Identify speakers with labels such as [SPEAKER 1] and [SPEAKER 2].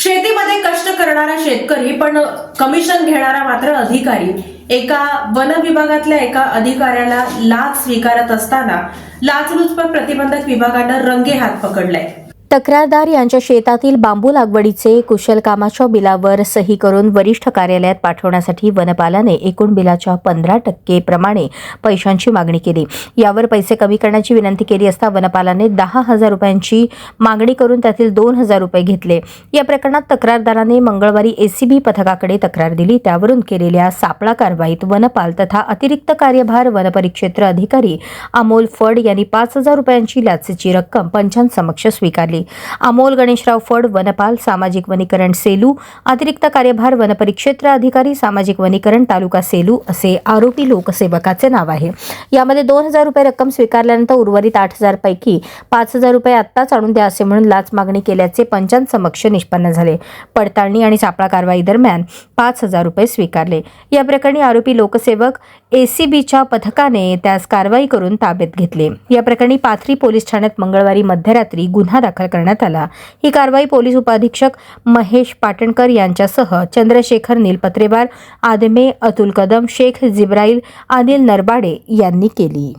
[SPEAKER 1] शेतीमध्ये कष्ट करणारा शेतकरी पण कमिशन घेणारा मात्र अधिकारी एका वन विभागातल्या एका अधिकाऱ्याला लाच स्वीकारत असताना लाचलुचपत प्रतिबंधक विभागानं रंगेहात पकडलाय।
[SPEAKER 2] तक्रारदार यांच्या शेतातील बांबू लागवडीचे कुशल कामाच्या बिलावर सही करून वरिष्ठ कार्यालयात पाठवण्यासाठी वनपालाने एकूण बिलाच्या 15% प्रमाणे पैशांची मागणी केली। यावर पैसे कमी करण्याची विनंती केली असता वनपालाने 10,000 रुपयांची मागणी करून त्यातील 2,000 रुपये घेतले। या प्रकरणात तक्रारदाराने मंगळवारी एसीबी पथकाकडे तक्रार दिली। त्यावरून केलेल्या सापळा कारवाईत वनपाल तथा अतिरिक्त कार्यभार वनपरिक्षेत्र अधिकारी अमोल फड यांनी 5,000 रुपयांची लाचेची रक्कम पंचांसमक्ष स्वीकारली। अमोल गणेशराव फड, वनपाल, सामाजिक वनीकरण सेलू, अतिरिक्त कार्यभार वनपरिक्षेत्र अधिकारी, सामाजिक वनीकरण तालुका सेलू असे आरोपी लोकसेवकाचे नाव आहे। यामध्ये 2,000 रुपये रक्कम स्वीकारल्यानंतर उर्वरित 8,000 पैकी 5,000 रुपये आत्ताच आणून द्या असे म्हणून लाच मागणी केल्याचे पंचांसमक्ष निष्पन्न झाले। पडताळणी आणि सापळा कारवाई दरम्यान 5,000 रुपये स्वीकारले। या प्रकरणी आरोपी लोकसेवक एसीबीच्या पथकाने त्यास कारवाई करून ताब्यात घेतले। या प्रकरणी पाथरी पोलीस ठाण्यात मंगळवारी मध्यरात्री गुन्हा दाखल करण्यात आला। ही कारवाई पोलीस उपअधीक्षक महेश पाटणकर यांच्यासह चंद्रशेखर नीलपत्रेवार, आदमे, अतुल कदम, शेख जिब्राईल, अनिल नरबाडे यांनी केली।